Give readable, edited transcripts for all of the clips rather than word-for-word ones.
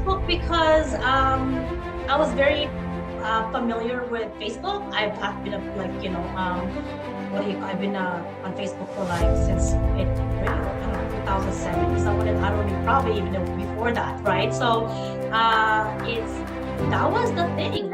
Facebook because I was very familiar with Facebook. I've been I've been on Facebook for like since it really I don't know 2007. Someone I don't even probably even know before that, right? So it's that was the thing.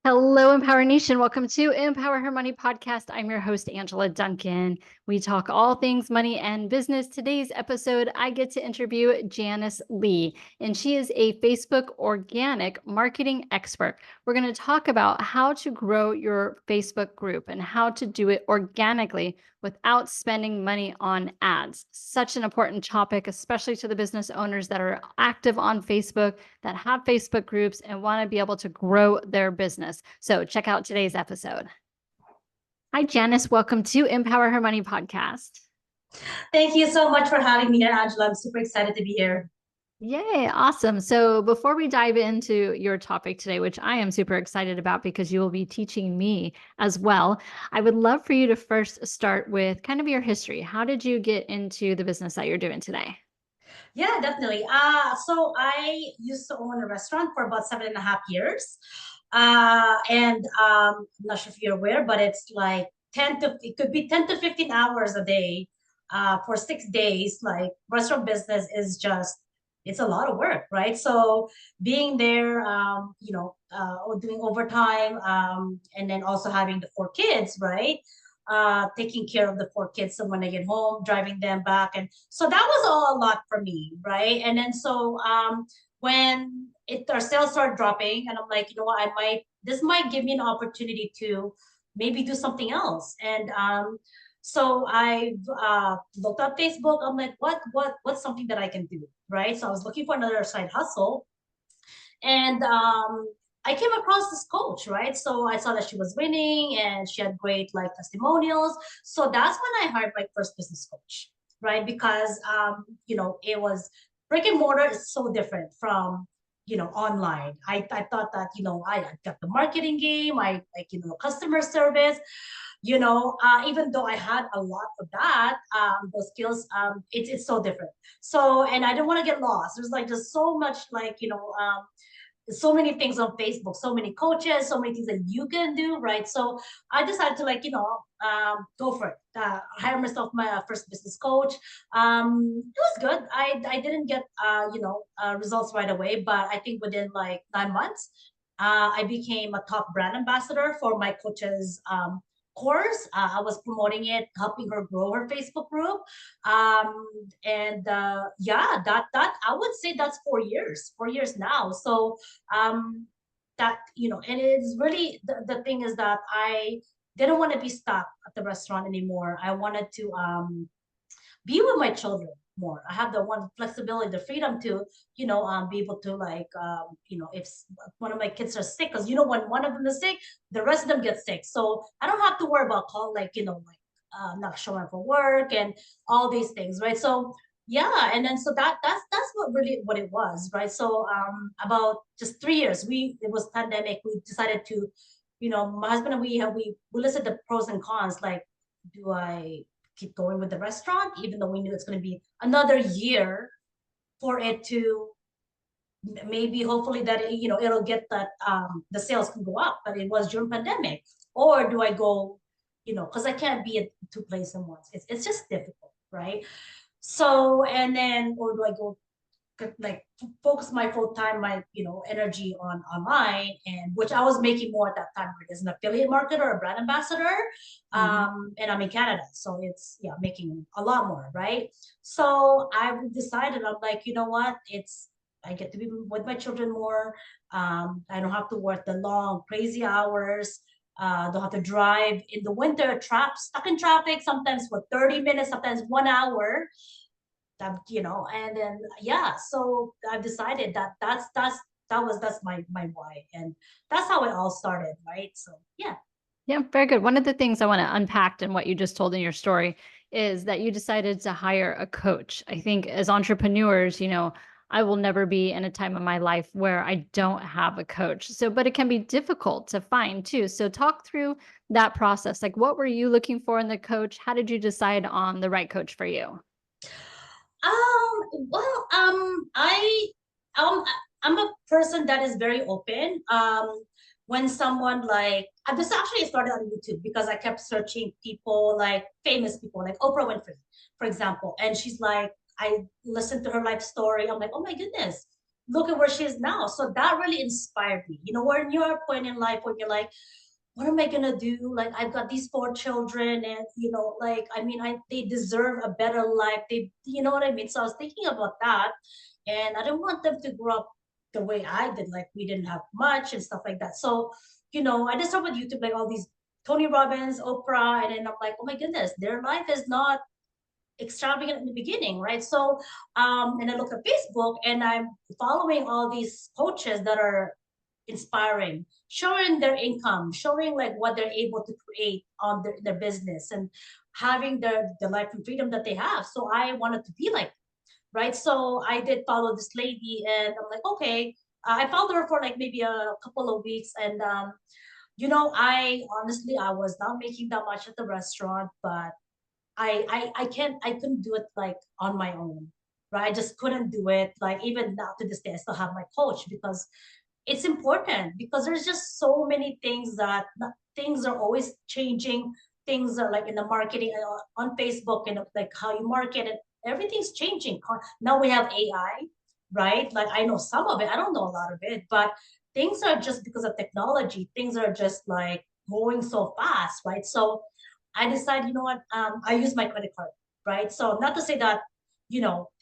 Hello, Empower Nation. Welcome to Empower Her Money podcast. I'm your host, Angela Duncan. We talk all things money and business. Today's episode, I get to interview Janice Lee, and she is a Facebook organic marketing expert. We're going to talk about how to grow your Facebook group and how to do it organically without spending money on ads. Such an important topic, especially to the business owners that are active on Facebook, that have Facebook groups and want to be able to grow their business. So check out today's episode. Hi, Janice. Welcome to Empower Her Money podcast. Thank you so much for having me here, Angela. I'm super excited to be here. Yay, awesome. So before we dive into your topic today, which I am super excited about because you will be teaching me as well, I would love for you to first start with kind of your history. How did you get into the business that you're doing today? Yeah, definitely. So I used to own a restaurant for about 7.5 years. And I'm not sure if you're aware, but it's like it could be 10 to 15 hours a day for 6 days. Like restaurant business is just, it's a lot of work, right? So being there, doing overtime, and then also having the 4 kids, right? Taking care of the 4 kids. So when I get home, driving them back. And so that was all a lot for me, right? And then so when our sales started dropping, and I'm like, you know what, this might give me an opportunity to maybe do something else. And so I looked up Facebook. I'm like, what's something that I can do, right? So I was looking for another side hustle, and I came across this coach, right? So I saw that she was winning and she had great like testimonials. So that's when I hired my first business coach, right? Because it was brick and mortar is so different from online. I thought that I got the marketing game, I like customer service, even though I had a lot of that, those skills, it's so different. So, and I don't want to get lost. There's like just so much like, so many things on Facebook, so many coaches, so many things that you can do, right? So I decided to go for it. Hire myself my first business coach. It was good. I didn't get results right away, but I think within like 9 months, I became a top brand ambassador for my coach's course. I was promoting it, helping her grow her Facebook group. And yeah, that I would say that's 4 years now. So that and it's really the thing is that I didn't want to be stuck at the restaurant anymore. I wanted to be with my children more. I have the one flexibility, the freedom to, be able to like, if one of my kids are sick, because when one of them is sick, the rest of them get sick. So I don't have to worry about call like, not showing up for work and all these things, right? So yeah, and then so that's what it was, right? So about just 3 years, it was pandemic. We decided to, my husband and we listed the pros and cons, like, do I keep going with the restaurant, even though we knew it's going to be another year for it to maybe hopefully that it'll get that the sales can go up, but it was during pandemic. Or do I go, because I can't be at two places at once. It's just difficult, right? So and then or do I go like focus my full time my energy on online, and which I was making more at that time as an affiliate marketer or a brand ambassador. And I'm in Canada, so it's making a lot more, right? So I decided, I'm like, you know what, I get to be with my children more. I don't have to work the long crazy hours. Don't have to drive in the winter, stuck in traffic sometimes for 30 minutes, sometimes 1 hour. And then so I've decided that that's my why, and that's how it all started, right? So yeah. Yeah, very good. One of the things I want to unpack in what you just told in your story is that you decided to hire a coach. I think as entrepreneurs, I will never be in a time of my life where I don't have a coach. So, but it can be difficult to find too. So, talk through that process. Like, what were you looking for in the coach? How did you decide on the right coach for you? Well, um, I'm a person that is very open. When someone like, this actually started on YouTube because I kept searching people like famous people, like Oprah Winfrey, for example. And she's like, I listened to her life story. I'm like, oh my goodness, look at where she is now. So that really inspired me. When you're at a point in life when you're like, what am I gonna do? Like I've got these four children, and like I mean, they deserve a better life. You know what I mean? So I was thinking about that, and I didn't want them to grow up the way I did. Like we didn't have much and stuff like that. So I just started with YouTube, like all these Tony Robbins, Oprah, and then I'm like, oh my goodness, their life is not extravagant in the beginning, right? So, and I look at Facebook, and I'm following all these coaches that are inspiring, showing their income, showing like what they're able to create on their business, and having the life and freedom that they have. So I wanted to be like, right? So I did follow this lady, and I'm like, okay. I followed her for like maybe a couple of weeks, and I honestly I was not making that much at the restaurant, but I couldn't do it like on my own, right? I just couldn't do it. Like even now to this day, I still have my coach because it's important, because there's just so many things that things are always changing. Things are like in the marketing, on Facebook, and like how you market it, everything's changing. Now we have AI, right? Like I know some of it, I don't know a lot of it, but things are just because of technology, things are just like going so fast, right? So I decide, you know what, I use my credit card, right? So not to say that,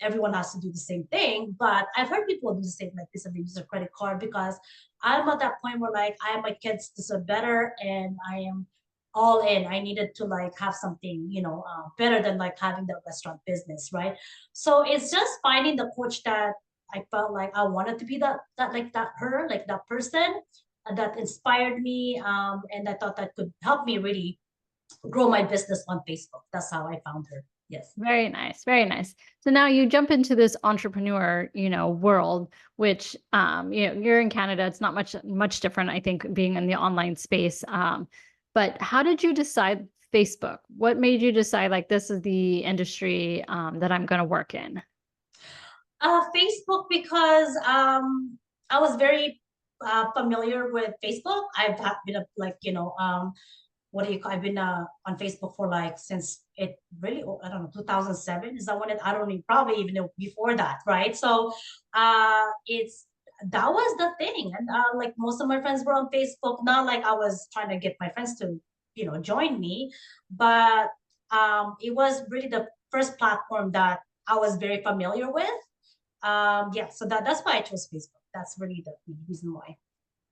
everyone has to do the same thing, but I've heard people do the same like this, and they use a credit card, because I'm at that point where like my kids deserve better, and I am all in. I needed to like have something, better than like having the restaurant business, right? So it's just finding the coach that I felt like I wanted to be that person that inspired me, and I thought that could help me really grow my business on Facebook. That's how I found her. Yes. Very nice, very nice. So now you jump into this entrepreneur, world, which you're in Canada. It's not much different, I think, being in the online space. But how did you decide Facebook? What made you decide like this is the industry that I'm going to work in? Facebook, because I was very familiar with Facebook. Been what do you call? I've been on Facebook for like since it really, I don't know, 2007 is that when I don't even, probably even before that, right? So it's that was the thing, and like most of my friends were on Facebook. Not like I was trying to get my friends to join me, but it was really the first platform that I was very familiar with. Yeah, so that's why I chose Facebook. That's really the reason why.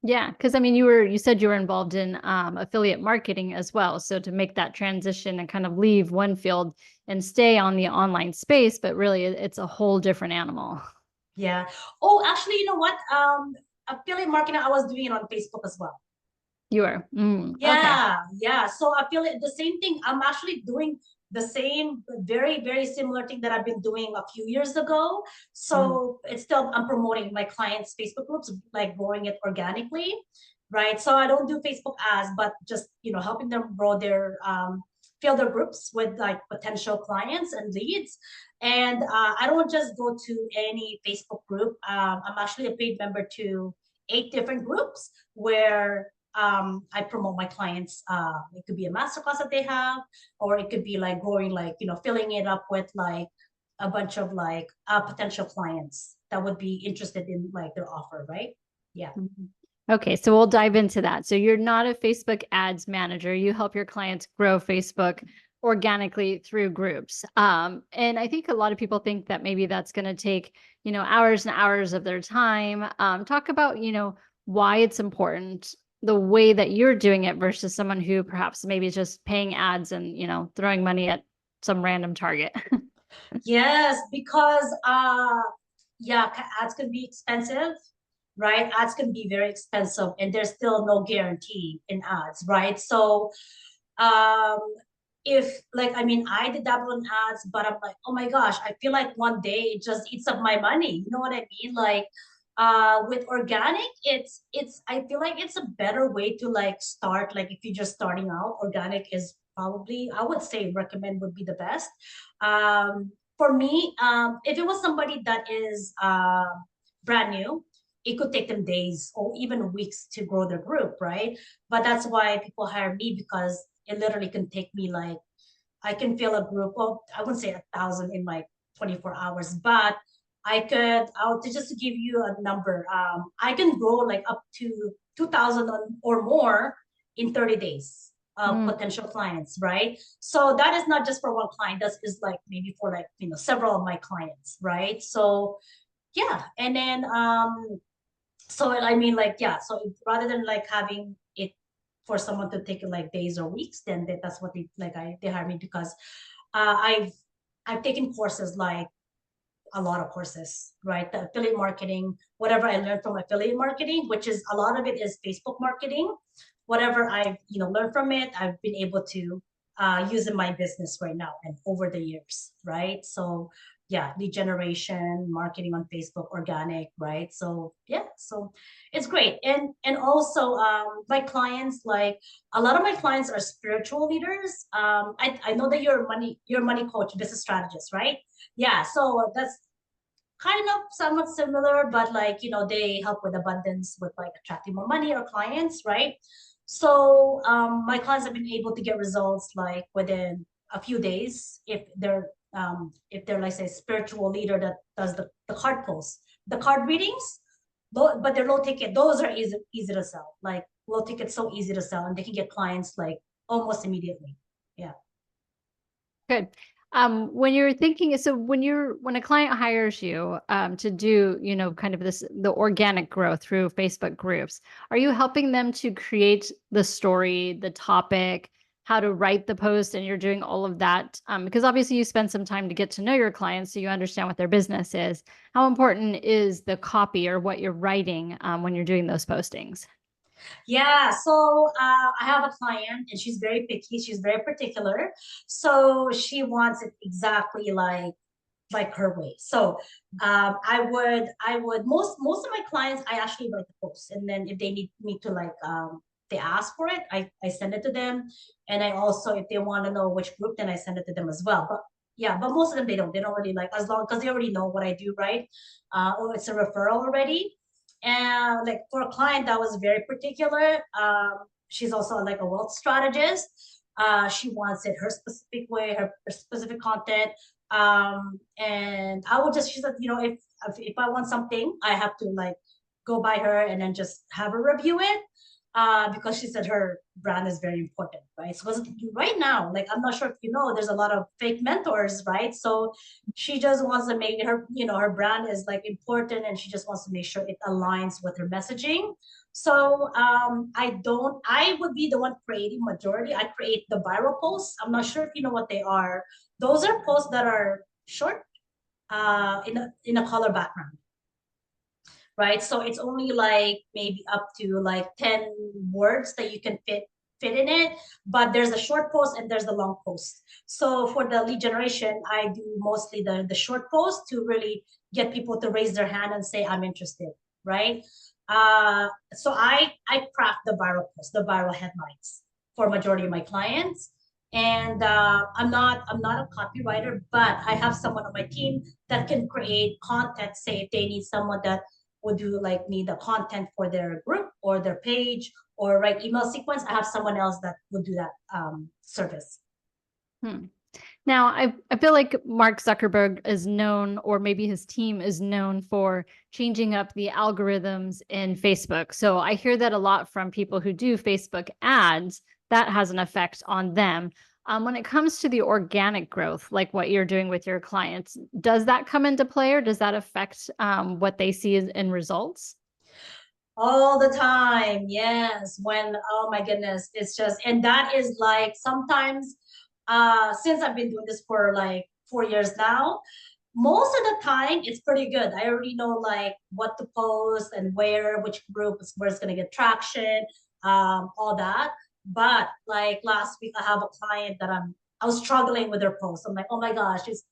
Yeah, because I mean, you said you were involved in affiliate marketing as well. So to make that transition and kind of leave one field and stay on the online space, but really it's a whole different animal. Yeah. Oh, actually, you know what? Affiliate marketing, I was doing it on Facebook as well. You were. Okay. Yeah, yeah. So I feel it the same thing. I'm actually doing the same, very, very similar thing that I've been doing a few years ago. Mm. So it's still, I'm promoting my clients' Facebook groups, like growing it organically, right? So I don't do Facebook ads, but just, helping them grow fill their groups with like potential clients and leads. And I don't just go to any Facebook group. I'm actually a paid member to 8 different groups where I promote my clients. It could be a masterclass that they have, or it could be like growing, like, filling it up with like a bunch of like potential clients that would be interested in like their offer, right? Yeah. Mhm. Okay, so we'll dive into that. So you're not a Facebook ads manager. You help your clients grow Facebook organically through groups. And I think a lot of people think that maybe that's going to take, hours and hours of their time. Talk about, why it's important, the way that you're doing it versus someone who perhaps maybe is just paying ads and, throwing money at some random target. Yes, because yeah, ads can be expensive. right? Ads can be very expensive and there's still no guarantee in ads, right? So um if like I mean I did dabble in ads, but I'm like, oh my gosh, I feel like one day it just eats up my money. You know what I mean? Like with organic, it's I feel like it's a better way to like start. Like if you're just starting out, organic is probably, I would say, recommend would be the best. For me, if it was somebody that is brand new, it could take them days or even weeks to grow their group, right? But that's why people hire me, because it literally can take me like, I can fill a group of, I wouldn't say 1,000 in like 24 hours, but I'll just to give you a number, I can grow like up to 2,000 or more in 30 days of potential clients, right? So that is not just for one client, that is like maybe for like, several of my clients, right? So yeah, and then so I mean, like, yeah, so rather than like having it for someone to take it like days or weeks, then that's what they like. They hire me because I've taken courses, like a lot of courses, right? The affiliate marketing, whatever I learned from affiliate marketing, which is a lot of it is Facebook marketing. Whatever I've learned from it, I've been able to use in my business right now and over the years, right? So yeah, lead generation, marketing on Facebook, organic, right? So yeah, so it's great. And also my clients, like a lot of my clients are spiritual leaders. I know that you're a money coach, business strategist, right? Yeah, so that's kind of somewhat similar, but like, they help with abundance, with like attracting more money or clients, right? So my clients have been able to get results like within a few days if they're like say spiritual leader that does the card posts, the card readings, but they're low ticket. Those are easy to sell. Like low ticket, so easy to sell, and they can get clients like almost immediately. Yeah. Good. When you're thinking, so when a client hires you to do, kind of the organic growth through Facebook groups, are you helping them to create the story, the topic, how to write the post, and you're doing all of that? Because obviously you spend some time to get to know your clients so you understand what their business is. How important is the copy or what you're writing when you're doing those postings? Yeah, so I have a client and she's very picky, she's very particular. So she wants it exactly like her way. So I would most of my clients, I actually write the post, and then if they need me to like they ask for it, I send it to them. And I also, if they want to know which group, then I send it to them as well. But yeah, but most of them, they don't really like, as long because they already know what I do, right? Or it's a referral already. And like for a client that was very particular, she's also like a wealth strategist. She wants it her specific way, her specific content. And I would just, she said, if I want something, I have to like go by her and then just have her review it. Because she said her brand is very important, right? So right now, like I'm not sure if there's a lot of fake mentors, right? So she just wants to make her brand is like important, and she just wants to make sure it aligns with her messaging. So I would be the one creating majority. I create the viral posts. I'm not sure if you know what they are. Those are posts that are short, in a color background, right? So it's only like maybe up to like 10 words that you can fit in it. But there's a short post and there's the long post. So for the lead generation, I do mostly the short post to really get people to raise their hand and say I'm interested, right? So I craft the viral post, the viral headlines for majority of my clients. And I'm not a copywriter, but I have someone on my team that can create content. Say if they need someone that would do like need the content for their group or their page or write email sequence, I have someone else that would do that service. Hmm. Now, I feel like Mark Zuckerberg is known, or maybe his team is known for changing up the algorithms in Facebook. So I hear that a lot from people who do Facebook ads, that has an effect on them. When it comes to the organic growth, like what you're doing with your clients, does that come into play, or does that affect what they see in results? All the time, yes. When, oh my goodness, it's just, and that is like sometimes, since I've been doing this for like 4 years now, most of the time it's pretty good. I already know like what to post and where, which group is where it's gonna get traction, all that. But like last week, I have a client that I was struggling with their post. I'm like, oh my gosh, it's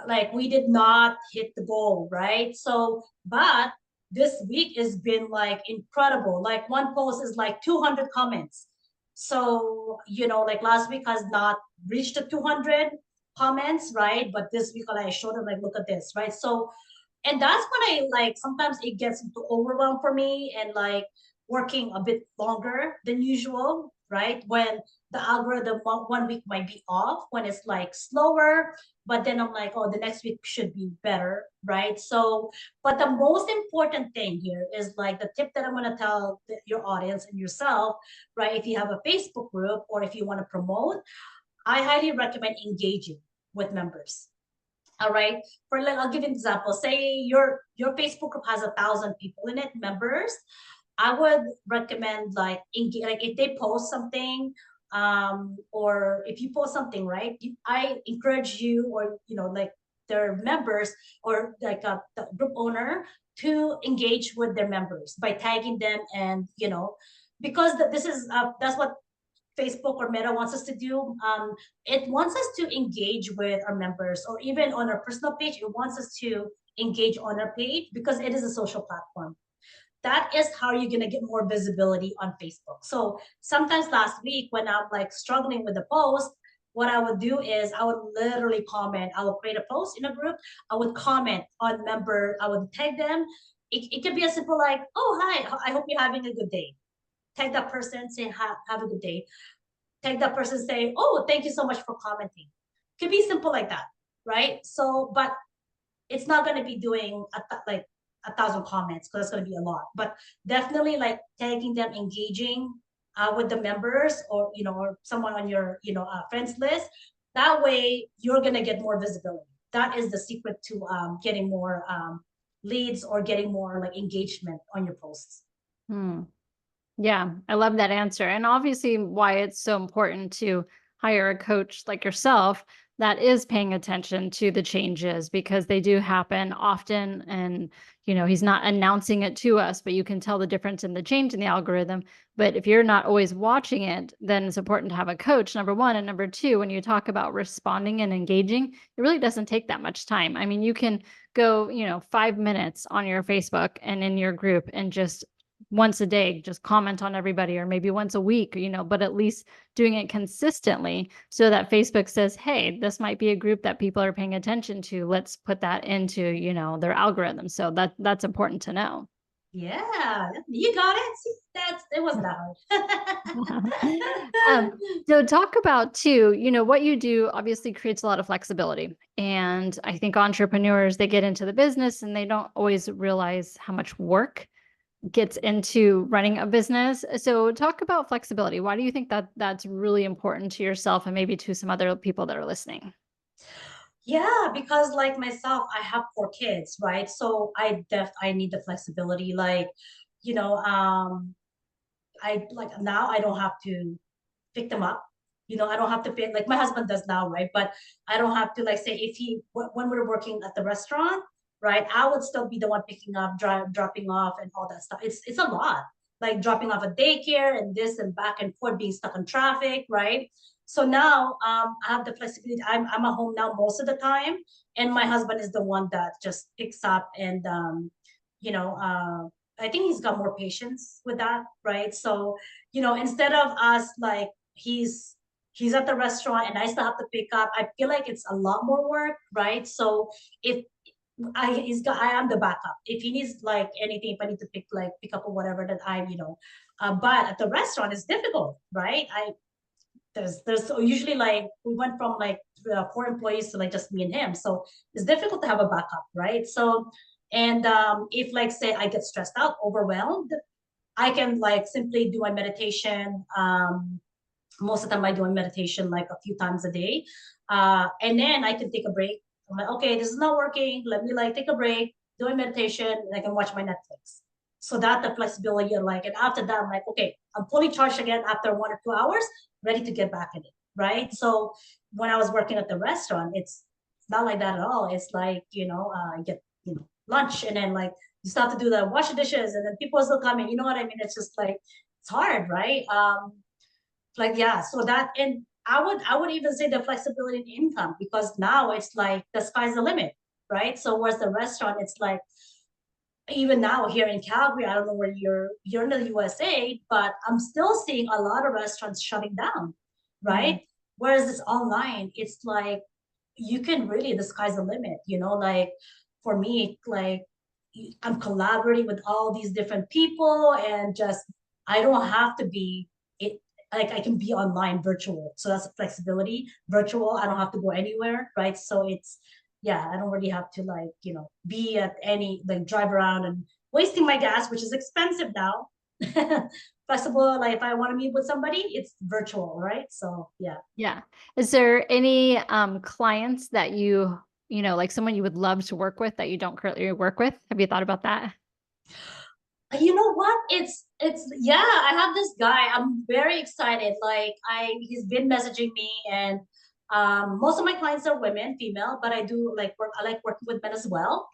like we did not hit the goal, right? So, but this week has been like incredible. Like one post is like 200 comments. So, like last week has not reached the 200 comments, right? But this week, like, I showed them, like, look at this, right? So, and that's when I like sometimes it gets into overwhelm for me and like working a bit longer than usual, right? When the algorithm one week might be off, when it's like slower, but then I'm like, oh, the next week should be better, right? So, but the most important thing here is like the tip that I'm going to tell your audience and yourself, right? If you have a Facebook group or if you want to promote, I highly recommend engaging with members. All right. For like, I'll give you an example. Say your Facebook group has 1,000 people in it, members. I would recommend like if they post something, or if you post something, right? I encourage you, or like their members or like the group owner to engage with their members by tagging them, and because this is that's what Facebook or Meta wants us to do. It wants us to engage with our members, or even on our personal page. It wants us to engage on our page because it is a social platform. That is how you're gonna get more visibility on Facebook. So sometimes last week when I'm like struggling with the post, what I would do is I would literally comment. I would create a post in a group. I would comment on member. I would tag them. It could be as simple like, "Oh, hi! I hope you're having a good day." Tag that person, say, have a good day. Tag that person, say, oh, thank you so much for commenting. Could be simple like that, right? So, but it's not going to be doing like 1,000 comments because it's going to be a lot. But definitely like tagging them, engaging with the members, or or someone on your friends list. That way, you're going to get more visibility. That is the secret to getting more leads or getting more like engagement on your posts. Hmm. Yeah, I love that answer. And obviously, why it's so important to hire a coach like yourself that is paying attention to the changes because they do happen often. And, he's not announcing it to us, but you can tell the difference in the change in the algorithm. But if you're not always watching it, then it's important to have a coach, number one. And number two, when you talk about responding and engaging, it really doesn't take that much time. I mean, you can go, 5 minutes on your Facebook and in your group and just once a day, just comment on everybody, or maybe once a week, but at least doing it consistently so that Facebook says, hey, this might be a group that people are paying attention to. Let's put that into, their algorithm. So that's important to know. Yeah, you got it. See, it wasn't that um, hard. so talk about too, what you do obviously creates a lot of flexibility. And I think entrepreneurs, they get into the business and they don't always realize how much work gets into running a business. So talk about flexibility. Why do you think that that's really important to yourself and maybe to some other people that are listening? Yeah, because like myself, I have 4 kids, right? So I need the flexibility. Like, you know, I like now I don't have to pick them up. I don't have to pick like my husband does now, right? But I don't have to like say if when we're working at the restaurant, right? I would still be the one picking up, dropping off, and all that stuff. It's a lot, like dropping off a daycare and this and back and forth, being stuck in traffic, right? So now I have the flexibility. I'm at home now most of the time, and my husband is the one that just picks up and you know I think he's got more patience with that, right? So instead of us like he's at the restaurant and I still have to pick up. I feel like it's a lot more work, right? So if I am the backup. If he needs like anything, if I need to pick up or whatever, that but at the restaurant it's difficult, right? There's usually like we went from like 4 employees to like just me and him, so it's difficult to have a backup, right? So and if like say I get stressed out, overwhelmed, I can like simply do my meditation. Most of the time I do a meditation like a few times a day. And then I can take a break. I'm like, okay, this is not working. Let me like take a break, do a meditation, and I can watch my Netflix. So that the flexibility of like, and after that, I'm like, okay, I'm fully charged again after 1 or 2 hours, ready to get back in it. Right. So when I was working at the restaurant, It's not like that at all. It's like, you get, lunch, and then like you start to do the wash the dishes, and then people still come in. You know what I mean? It's just like it's hard, right? Like, yeah, so that, and I would even say the flexibility in income, because now it's like the sky's the limit, right? So whereas the restaurant, it's like, even now here in Calgary, I don't know where you're in the USA, but I'm still seeing a lot of restaurants shutting down, right? Whereas it's online, it's like you can really, the sky's the limit, like for me, like I'm collaborating with all these different people, and just I don't have to be it, like I can be online virtual. So that's flexibility, virtual. I don't have to go anywhere, right? So it's, yeah, I don't really have to, like, be at any, like, drive around and wasting my gas, which is expensive now. Flexible, like if I want to meet with somebody, it's virtual, right? So yeah. Yeah. Is there any clients that like someone you would love to work with that you don't currently work with? Have you thought about that? You know what? It's yeah, I have this guy. I'm very excited. Like, he's been messaging me, and most of my clients are women, female, but I like working with men as well.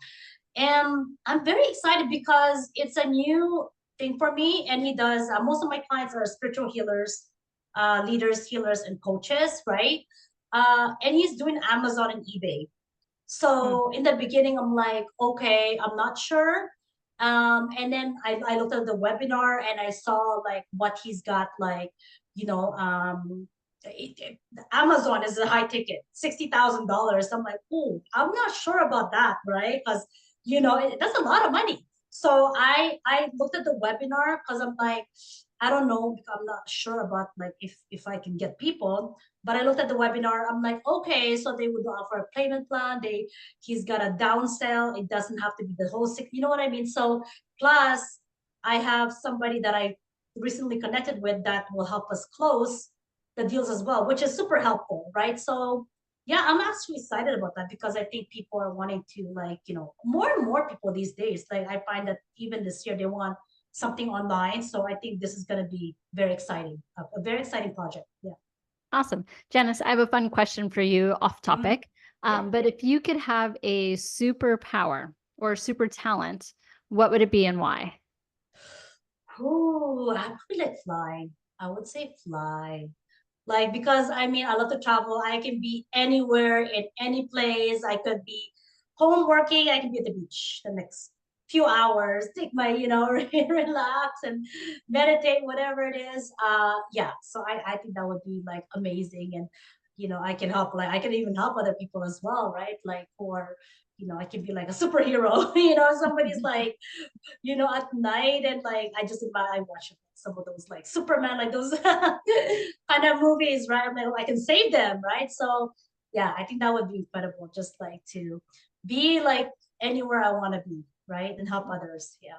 And I'm very excited because it's a new thing for me. And he does, most of my clients are spiritual healers, leaders, healers, and coaches, right? And he's doing Amazon and eBay. Mm. So in the beginning, I'm like, okay, I'm not sure. And then I looked at the webinar, and I saw like what he's got, like, you know, Amazon is a high ticket, $60,000. I'm like, oh, I'm not sure about that, right? Because that's a lot of money. So I looked at the webinar, because I'm like, I don't know, I'm not sure about, like, if I can get people. But I looked at the webinar. I'm like, okay, so they would offer a payment plan. He's got a downsell. It doesn't have to be the whole six. You know what I mean? So plus, I have somebody that I recently connected with that will help us close the deals as well, which is super helpful, right? So yeah, I'm actually excited about that, because I think people are wanting to, like, more and more people these days. Like, I find that even this year they want something online. So I think this is going to be very exciting, a very exciting project. Yeah. Awesome. Janice, I have a fun question for you off Mhm. topic. Yeah. But if you could have a superpower or super talent, what would it be and why? Oh, I probably like flying. I would say fly. Like, because I mean, I love to travel. I can be anywhere in any place. I could be home working. I can be at the beach the next few hours, take my, relax and meditate, whatever it is. Yeah. So I think that would be like amazing. And, I can help, like, I can even help other people as well, right? Like, or, I can be like a superhero, somebody's like, at night, and like I watch some of those, like Superman, like those kind of movies, right? I'm like, oh, I can save them, right? So yeah, I think that would be incredible, just like to be like anywhere I want to be, right? And help others. Yeah.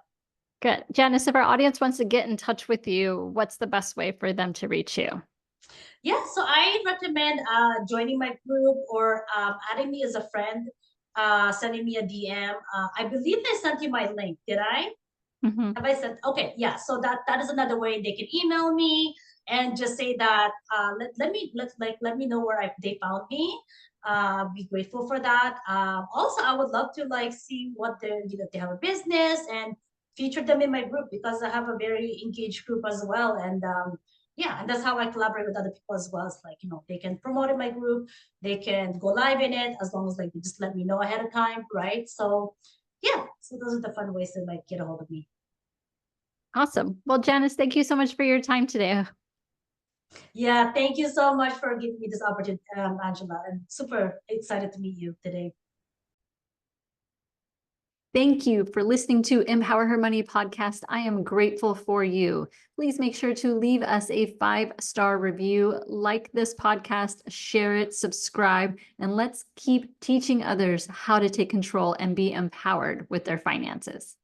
Good. Janice, if our audience wants to get in touch with you, what's the best way for them to reach you? Yeah, so I recommend joining my group, or adding me as a friend, sending me a DM. I believe I sent you my link. Did I? Mhm. Have I said, okay, yeah. So that is another way they can email me and just say that, let me know where they found me. Be grateful for that. Also, I would love to, like, see what they have a business, and feature them in my group, because I have a very engaged group as well. And yeah, and that's how I collaborate with other people as well. It's like, they can promote in my group, they can go live in it, as long as, like, they just let me know ahead of time, right? So yeah, so those are the fun ways to, like, get a hold of me. Awesome. Well, Janice, thank you so much for your time today. Yeah, thank you so much for giving me this opportunity, Angela. I'm super excited to meet you today. Thank you for listening to Empower Her Money podcast. I am grateful for you. Please make sure to leave us a 5-star review, like this podcast, share it, subscribe, and let's keep teaching others how to take control and be empowered with their finances.